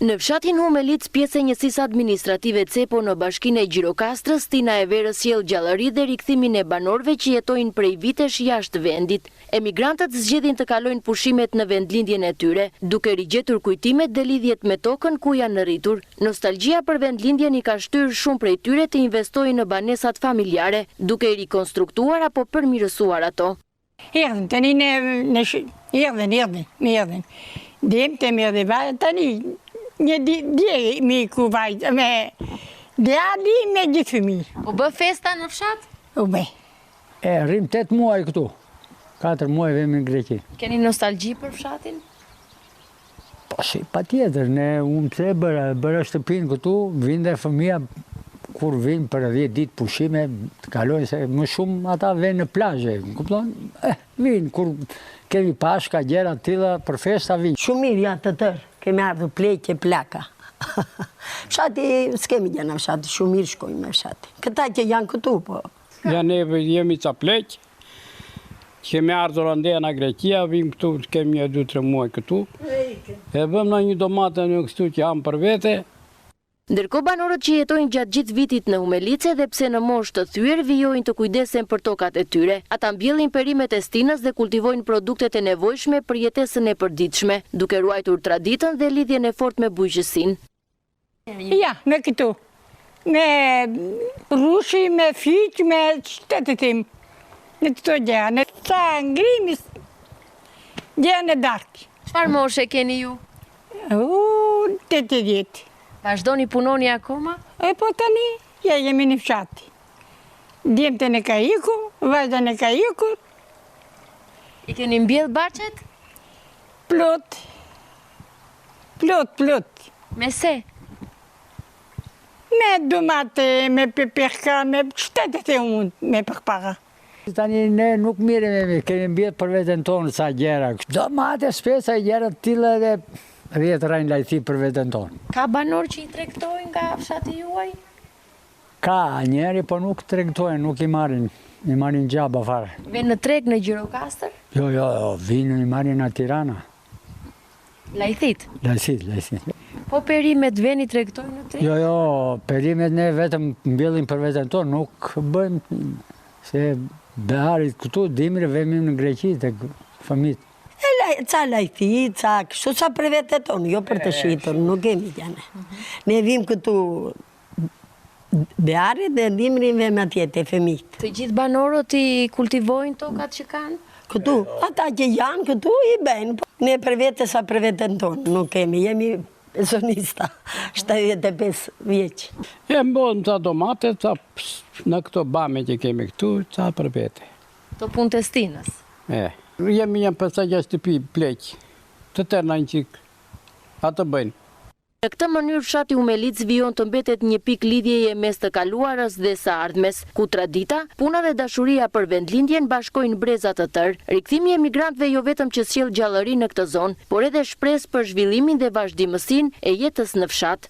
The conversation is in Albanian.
Në fshatin Humelic, pjesë e njësisë administrative Cepo në bashkinë e Gjirokastrës, Tina e Verës sjell gjallëri dhe rikthimin e banorëve që jetojnë prej vitesh jashtë vendit. Emigrantët zgjedhin të kalojnë pushimet në vendlindjen e tyre, duke rigjetur kujtimet dhe lidhjet me tokën ku janë rritur. Nostalgjia për vendlindjen I ka shtyrë shumë prej tyre të investojnë në banesat familjare, duke I rikonstruktuar apo përmirësuar ato. Erdhën, tani erdhën. Djemtë me dhe vaj, tani një dje me ku vajtë, me djali me gjithë fëmi. U bë festa në fshat? U bë. Rrim 8 muaj këtu. 4 muaj vemi në Greqi. Keni nostalgji për fshatin? Po si, pa tjetër, ne unë pse bëra shtëpinë këtu, vinë dhe fëmija, kur vinë për 10 ditë pushime, të kalojnë se më shumë ata venë në plazhe, kupton? Vinë, kur kemi pashka, gjera tilla, për festa vinë. Shumë mirë janë të tërë, kemi ardhur pleqe, plaka. Fshati, s'kemi gjena fshati, shumë mirë shkojnë me fshati. Këta që janë këtu, po. Ja ne jemi ca pleqë, kemi ardhur ande në Greqia, vim këtu, kemi 2-3 muaj këtu. E bëm në një domate në kështu që jam për vete. Ndërkohë banorët që jetojnë gjatë gjithë vitit në Humelice dhe pse në moshë të thyer vijojnë të kujdesen për tokat e tyre. Ata mbjellin perimet e stinës dhe kultivojnë produktet e nevojshme për jetesën e përditshme, duke ruajtur traditën dhe lidhjen e fortë me bujqësinë. Ja, me këtu. Me rushi, me fyq, me shtetit tim. Në të gjëra, në sa ngrimis, gjëra në darkë. Çfarë moshe keni ju? 80. Vazhdoni punoni akoma? Po tani, ja jemi në fshati. Djemtën e ka iku, vajzën e ka iku. I keni mbjell barqet? Plot. Me se? Me domate, me peperka, me shtetet e unë, me përpara. Tani ne nuk miremi, kemi mbjell për veten tonë sa gjera. Domate, spesa, gjera të tilla dhe 10 rajnë lajthi për veten tonë. Ka banor që I tregtojnë nga fshati juaj? Ka njeri, po nuk tregtojnë, nuk I marrin gjaba fare. Vjen në treg në Gjirokastër? Jo, vinë I marrin në Tirana. Lajthit? Lajthit. Po perimet veni tregtojnë në treg? Jo, perimet ne vetëm mbjellin për veten tonë, nuk bëjmë se beharit këtu, dimri vemi në Greqi të fëmit. Ca lajthi, ca kështu, sa për vete tonë, jo për të shitur, nuk kemi gjane. Ne vim këtu beharit dhe dimri vem atje të fëmit. Të gjithë banorët I kultivojnë tokat që kanë? Këtu, ata që janë këtu I bëjnë. Ne për vete sa për veten tonë, nuk kemi, jemi pensionista, 75 vjeç. E mbon ca domate, ca në këto bame që kemi këtu, ca për vete. To punë të stinës? Jemi një 5-6 shtëpi pleqë, të tërna një qikë, atë bëjnë. Në këtë mënyrë fshati Humelic vijon të mbetet një pikë lidhjeje mes të kaluarës dhe së ardhmes, ku tradita, puna dhe dashuria për vendlindjen bashkojnë breza të tërë. Rikthimi I emigrantëve jo vetëm që sjell gjallëri në këtë zonë, por edhe shpresë për zhvillimin dhe vazhdimësinë e jetës në fshat.